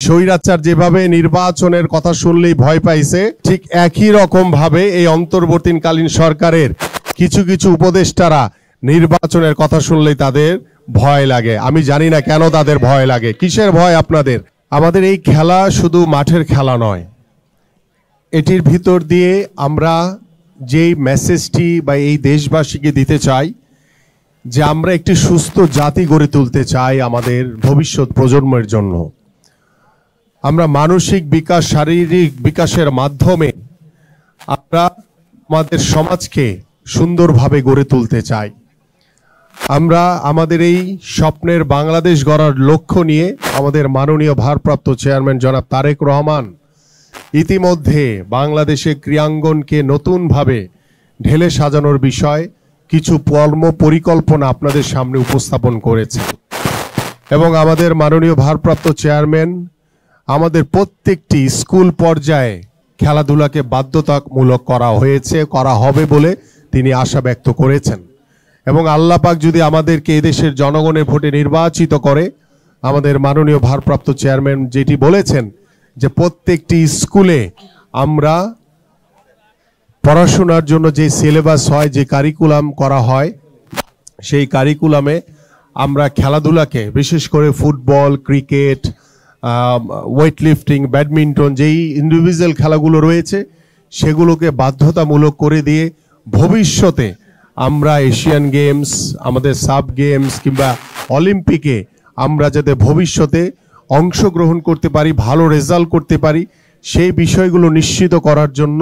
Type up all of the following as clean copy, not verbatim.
স্বৈরাচার যেভাবে নির্বাচনের কথা শুনলেই ভয় পাইছে, ঠিক একই রকম ভাবে এই অন্তর্বর্তীকালীন সরকারের কিছু কিছু উপদেষ্টারা নির্বাচনের কথা শুনলেই তাদের ভয় লাগে। আমি জানি না কেন তাদের ভয় লাগে, কিসের ভয় আপনাদের? আমাদের এই খেলা শুধু মাঠের খেলা নয়, এটির ভিতর দিয়ে আমরা যেই মেসেজটি বা এই দেশবাসীকে দিতে চাই যে আমরা একটি সুস্থ জাতি গড়ে তুলতে চাই আমাদের ভবিষ্যৎ প্রজন্মের জন্য। আমরা মানসিক বিকাশ, শারীরিক বিকাশের মাধ্যমে আমরা আমাদের সমাজকে সুন্দরভাবে গড়ে তুলতে চাই। আমরা আমাদের এই স্বপ্নের বাংলাদেশ গড়ার লক্ষ্য নিয়ে আমাদের মাননীয় ভারপ্রাপ্ত চেয়ারম্যান জনাব তারেক রহমান ইতিমধ্যে বাংলাদেশে ক্রীড়াঙ্গনকে নতুনভাবে ঢেলে সাজানোর বিষয় কিছু পরিকল্পনা আপনাদের সামনে উপস্থাপন করেছে এবং আমাদের মাননীয় ভারপ্রাপ্ত চেয়ারম্যান আমাদের প্রত্যেকটি স্কুল পর্যায়ে খেলাধুলাকে বাধ্যতামূলক করা হবে বলে তিনি আশা ব্যক্ত করেছেন। এবং আল্লাহ পাক যদি আমাদেরকে এদেশের জনগণের ভোটে নির্বাচিত করে, আমাদের মাননীয় ভারপ্রাপ্ত চেয়ারম্যান যেটি বলেছেন যে প্রত্যেকটি স্কুলে আমরা পড়াশোনার জন্য যে সিলেবাস হয়, যে কারিকুলাম করা হয়, সেই কারিকুলামে আমরা খেলাধুলাকে বিশেষ করে football, cricket, weight lifting, badminton, যেই ইন্ডিভিজুয়াল খেলাগুলো রয়েছে সেগুলোকে বাধ্যতামূলক করে দিয়ে ভবিষ্যতে আমরা এশিয়ান গেমস, আমাদের সাব গেমস কিংবা অলিম্পিকে আমরা যাতে ভবিষ্যতে অংশগ্রহণ করতে পারি, ভালো রেজাল্ট করতে পারি, সেই বিষয়গুলো নিশ্চিত করার জন্য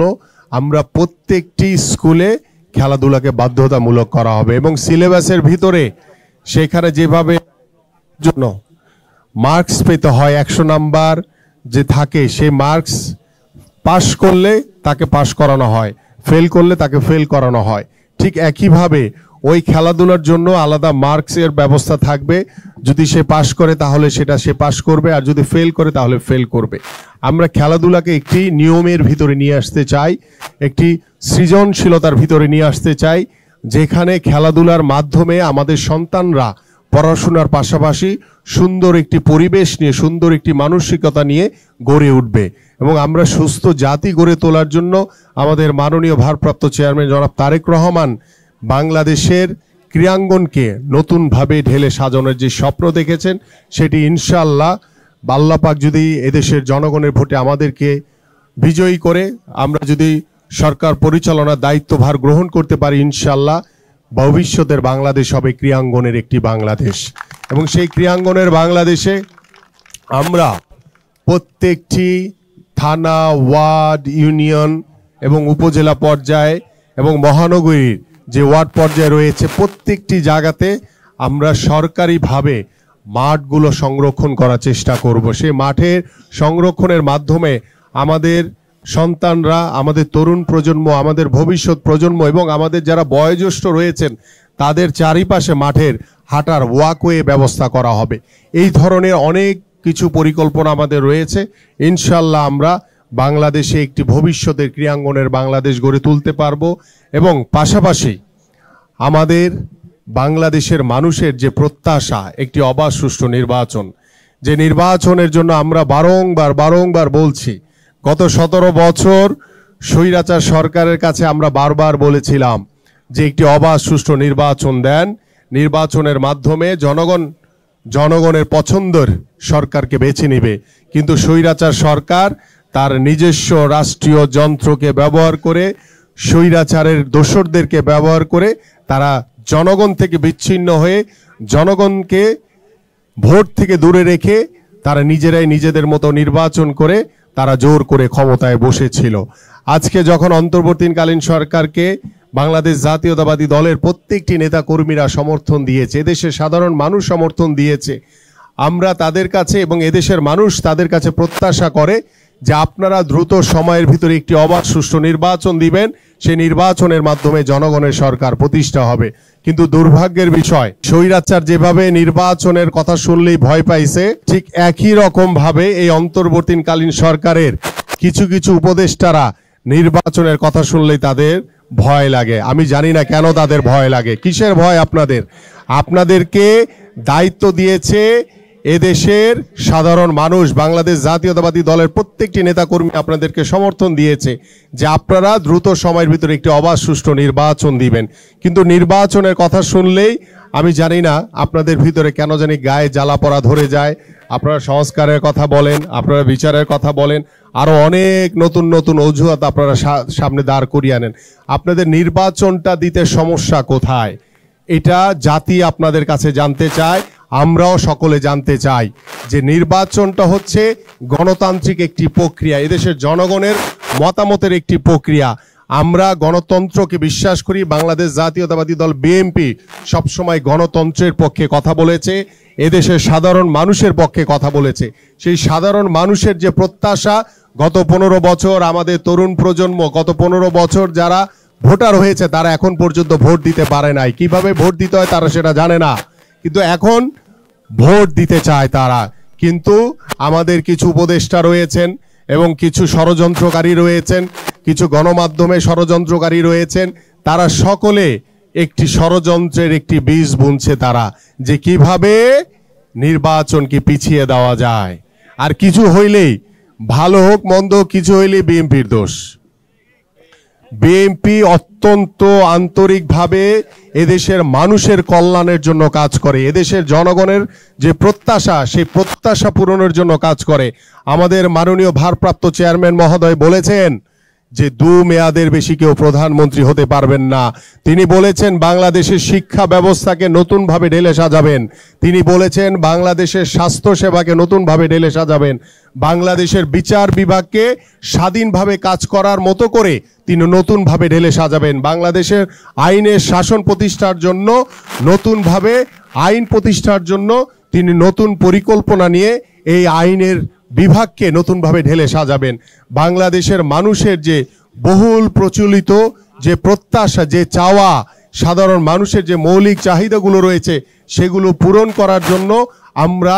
আমরা প্রত্যেকটি স্কুলে খেলাধুলাকে বাধ্যতামূলক করা হবে। এবং সিলেবাসের ভিতরে সেখানে যেভাবে জন্য মার্কস পেতে হয়, 100 নাম্বার যে থাকে সেই মার্কস পাস করলে তাকে পাস করানো হয়, ফেল করলে তাকে ফেল করানো হয়, ঠিক একইভাবে ওই খেলাধুলার জন্য আলাদা মার্কসের ব্যবস্থা থাকবে। যদি সে পাস করে তাহলে সেটা সে পাস করবে, আর যদি ফেল করে তাহলে ফেল করবে। আমরা খেলাধুলাকে একটি নিয়মের ভিতরে নিয়ে আসতে চাই, একটি সৃজনশীলতার ভিতরে নিয়ে আসতে চাই, যেখানে খেলাধুলার মাধ্যমে আমাদের সন্তানরা পড়াশোনার পাশাপাশি সুন্দর একটি পরিবেশ নিয়ে, সুন্দর একটি মানসিকতা নিয়ে গড়ে উঠবে। এবং আমরা সুস্থ জাতি গড়ে তোলার জন্য আমাদের মাননীয় ভারপ্রাপ্ত চেয়ারম্যান জনাব তারেক রহমান বাংলাদেশের ক্রীড়াঙ্গনকে নতুনভাবে ঢেলে সাজানোর যে স্বপ্ন দেখেছেন, সেটি ইনশাআল্লাহ আল্লাহ পাক যদি এদেশের জনগণের ভোটে আমাদেরকে বিজয়ী করে আমরা যদি সরকার পরিচালনার দায়িত্বভার গ্রহণ করতে পারি, ইনশাআল্লাহ ভবিষ্যতের বাংলাদেশ হবে ক্রীড়াঙ্গনের একটি বাংলাদেশ। এবং সেই ক্রীড়াঙ্গনের বাংলাদেশে আমরা প্রত্যেকটি থানা, ওয়ার্ড, ইউনিয়ন এবং উপজেলা পর্যায়ে এবং মহানগরীর যে ওয়ার্ড পর্যায়ে রয়েছে প্রত্যেকটি জায়গাতে আমরা সরকারিভাবে মাঠগুলো সংরক্ষণ করার চেষ্টা করব। সেই মাঠের সংরক্ষণের মাধ্যমে আমাদের সন্তানরা, আমাদের তরুণ প্রজন্ম, আমাদের ভবিষ্যৎ প্রজন্ম এবং আমাদের যারা বয়োজ্যেষ্ঠ রয়েছেন তাদের চারিপাশে মাঠের হাঁটার ওয়াকওয়ে ব্যবস্থা করা হবে। এই ধরনের অনেক কিছু পরিকল্পনা আমাদের রয়েছে। ইনশাআল্লাহ আমরা বাংলাদেশে একটি ভবিষ্যতের ক্রীড়াঙ্গনের বাংলাদেশ গড়ে তুলতে পারবো। এবং পাশাপাশি আমাদের বাংলাদেশের মানুষের যে প্রত্যাশা একটি অবাধ সুষ্ঠু নির্বাচন, যে নির্বাচনের জন্য আমরা বারংবার বলছি, গত 17 বছর স্বৈরাচার সরকারের কাছে আমরা বারবার বলেছিলাম যে একটি অবাধ সুষ্ঠু নির্বাচন দেন, নির্বাচনের মাধ্যমে জনগণের পছন্দের সরকারকে বেছে নেবে। কিন্তু স্বৈরাচার সরকার তার নিজস্ব রাষ্ট্রীয় যন্ত্রকে ব্যবহার করে, স্বৈরাচারের দোসরদেরকে ব্যবহার করে তারা জনগণ থেকে বিচ্ছিন্ন হয়ে, জনগণকে ভোট থেকে দূরে রেখে তারা নিজেরাই নিজেদের মতো নির্বাচন করে তারা জোর করে ক্ষমতায় বসেছিল। আজকে যখন অন্তর্বর্তীকালীন সরকারকে বাংলাদেশ জাতীয়তাবাদী দলের প্রত্যেকটি নেতা কর্মীরা সমর্থন দিয়েছে, এদেশের সাধারণ মানুষ সমর্থন দিয়েছে, আমরা তাদের কাছে এবং এদেশের মানুষ তাদের কাছে প্রত্যাশা করে যে আপনারা দ্রুত সময়ের ভিতরে একটি অবাধ সুষ্ঠু নির্বাচন দিবেন, সেই নির্বাচনের মাধ্যমে জনগণের সরকার প্রতিষ্ঠা হবে। কিন্তু দুর্ভাগ্যের বিষয়, স্বৈরাচার যেভাবে নির্বাচনের কথা শুনলেই ভয় পাইছে, ঠিক একই রকম ভাবে এই অন্তর্বর্তীকালীন সরকারের কিছু কিছু উপদেষ্টারা নির্বাচনের কথা শুনলেই তাদের ভয় লাগে। আমি জানি না কেন তাদের ভয় লাগে, কিসের ভয় আপনাদের? আপনাদেরকে দায়িত্ব দিয়েছে এদেশের সাধারণ মানুষ বাংলাদেশ জাতীয়তাবাদী দলের প্রত্যেকটি নেতাকর্মী আপনাদেরকে সমর্থন দিয়েছে যে আপনারা দ্রুত সময়ের ভিতরে একটি অবাধ সুষ্ঠু নির্বাচন দিবেন। কিন্তু নির্বাচনের কথা শুনলেই আমি জানি না আপনাদের ভিতরে কেন জানি গায়ে জ্বালা পড়া ধরে যায়। আপনারা সংস্কারের কথা বলেন, আপনারা বিচারের কথা বলেন, আরো অনেক নতুন নতুন অজুহাত আপনারা সামনে দাঁড় করিয়ে আনেন। আপনাদের নির্বাচনটা দিতে সমস্যা কোথায়, এটা জাতি আপনাদের কাছে জানতে চায়, আমরাও সকলে জানতে চাই যে নির্বাচনটা হচ্ছে গণতান্ত্রিক একটি প্রক্রিয়া, এদেশের জনগণের মতামতের একটি প্রক্রিয়া। আমরা গণতন্ত্রকে বিশ্বাস করি। বাংলাদেশ জাতীয়তাবাদী দল বিএনপি সবসময় গণতন্ত্রের পক্ষে কথা বলেছে, এদেশের সাধারণ মানুষের পক্ষে কথা বলেছে। সেই সাধারণ মানুষের যে প্রত্যাশা, গত 15 বছর আমাদের তরুণ প্রজন্ম, গত 15 বছর যারা ভোটার হয়েছে তারা এখন পর্যন্ত ভোট দিতে পারে নাই। কিভাবে ভোট দিতে হয় তারা সেটা জানে না, কিন্তু এখন ভোট দিতে চায় তারা। কিন্তু আমাদের কিছু উপদেষ্টা রয়েছেন এবং কিছু ষড়যন্ত্রকারী রয়েছেন, কিছু গণমাধ্যমে ষড়যন্ত্রকারী রয়েছেন, তারা সকলে একটি ষড়যন্ত্রের একটি বীজ বুনছে তারা, যে কিভাবে নির্বাচনকে পিছিয়ে দেওয়া যায়। আর কিছু হইলেই, ভালো হোক মন্দ কিছু হইলেই বিএনপির দোষ। বিএনপি অত্যন্ত আন্তরিকভাবে এদেশের মানুষের কল্যাণের জন্য কাজ করে, এদেশের জনগণের যে প্রত্যাশা সেই প্রত্যাশা পূরণের জন্য কাজ করে। আমাদের মাননীয় ভারপ্রাপ্ত চেয়ারম্যান মহোদয় বলেছেন যে 2 মেয়াদের বেশি কেউ প্রধানমন্ত্রী হতে পারবেন না। তিনি বলেছেন বাংলাদেশের শিক্ষা ব্যবস্থাকে নতুনভাবে ঢেলে সাজাবেন। তিনি বলেছেন বাংলাদেশের স্বাস্থ্য সেবাকে নতুনভাবে ঢেলে সাজাবেন। বাংলাদেশের বিচার বিভাগকে স্বাধীনভাবে কাজ করার মতো করে তিনি নতুনভাবে ঢেলে সাজাবেন। বাংলাদেশের আইনের শাসন প্রতিষ্ঠার জন্য, নতুনভাবে আইন প্রতিষ্ঠার জন্য তিনি নতুন পরিকল্পনা নিয়ে এই আইনের বিভাগকে নতুনভাবে ঢেলে সাজাবেন। বাংলাদেশের মানুষের যে বহুল প্রচলিত যে প্রত্যাশা, যে চাওয়া, সাধারণ মানুষের যে মৌলিক চাহিদাগুলো রয়েছে সেগুলো পূরণ করার জন্য আমরা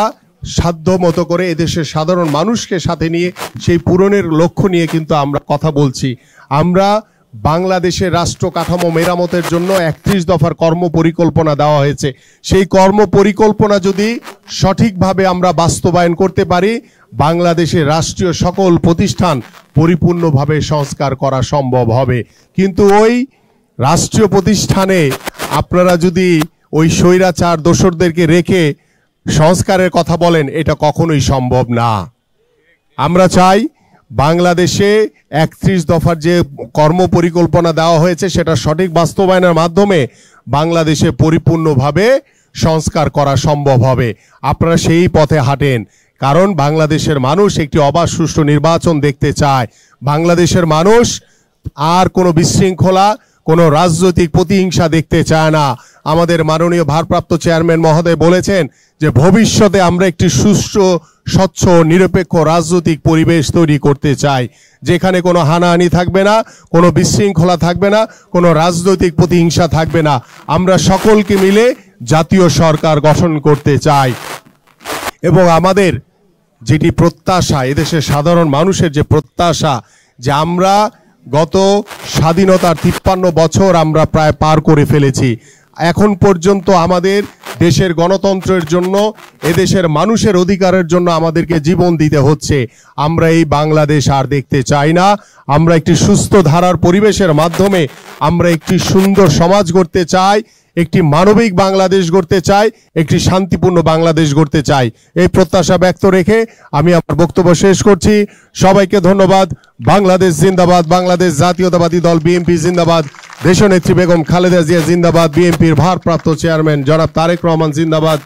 সাধ্য মতো করে এদেশের সাধারণ মানুষকে সাথে নিয়ে সেই পূরণের লক্ষ্য নিয়ে কিন্তু আমরা কথা বলছি। আমরা বাংলাদেশের রাষ্ট্র কাঠামো মেরামতের জন্য 31 দফার কর্ম পরিকল্পনা দেওয়া হয়েছে। সেই কর্ম পরিকল্পনা যদি সঠিকভাবে আমরা বাস্তবায়ন করতে পারি, বাংলাদেশের রাষ্ট্রীয় সকল প্রতিষ্ঠান পরিপূর্ণভাবে সংস্কার করা সম্ভব হবে। কিন্তু ওই রাষ্ট্রীয় প্রতিষ্ঠানে আপনারা যদি ওই স্বৈরাচার দোসরদেরকে রেখে সংস্কারের কথা বলেন, এটা কখনোই সম্ভব না। আমরা চাই বাংলাদেশে 31 দফার যে কর্ম পরিকল্পনা দেওয়া হয়েছে সেটা সঠিক বাস্তবায়নের মাধ্যমে বাংলাদেশে পরিপূর্ণভাবে সংস্কার করা সম্ভব হবে। আপনারা সেই পথে হাঁটেন, কারণ বাংলাদেশের মানুষ একটি অবাধ সুষ্ঠু নির্বাচন দেখতে চায়। বাংলাদেশের মানুষ আর কোনো বিশৃঙ্খলা, কোনো রাজনৈতিক প্রতিহিংসা দেখতে চায় না। আমাদের মাননীয় ভারপ্রাপ্ত চেয়ারম্যান মহোদয় বলেছেন যে ভবিষ্যতে আমরা একটি সুষ্ঠু, স্বচ্ছ, নিরপেক্ষ রাজনৈতিক পরিবেশ তৈরি করতে চাই, যেখানে কোনো হানাহানি থাকবে না, কোনো বিশৃঙ্খলা থাকবে না, কোনো রাজনৈতিক প্রতিহিংসা থাকবে না। আমরা সকলকে মিলে জাতীয় সরকার গঠন করতে চাই এবং আমাদের যেটি প্রত্যাশা, এদেশের সাধারণ মানুষের যে প্রত্যাশা, যে আমরা গত স্বাধীনতার 53 বছর আমরা প্রায় পার করে ফেলেছি। এখন পর্যন্ত আমাদের দেশের গণতন্ত্রের জন্য, এদেশের মানুষের অধিকারের জন্য আমাদেরকে জীবন দিতে হচ্ছে। আমরা এই বাংলাদেশ আর দেখতে চাই না। আমরা একটি সুস্থ ধারার পরিবেশের মাধ্যমে আমরা একটি সুন্দর সমাজ গড়তে চাই, একটি মানবিক বাংলাদেশ গড়তে চাই, একটি শান্তিপূর্ণ বাংলাদেশ গড়তে চাই। এই প্রত্যাশা ব্যক্ত রেখে আমি আমার বক্তব্য শেষ করছি। সবাইকে ধন্যবাদ। বাংলাদেশ জিন্দাবাদ, বাংলাদেশ জাতীয়তাবাদী দল বিএনপি জিন্দাবাদ, দেশনেত্রী বেগম খালেদা জিয়া জিন্দাবাদ, বিএনপির ভারপ্রাপ্ত চেয়ারম্যান জনাব তারেক রহমান জিন্দাবাদ।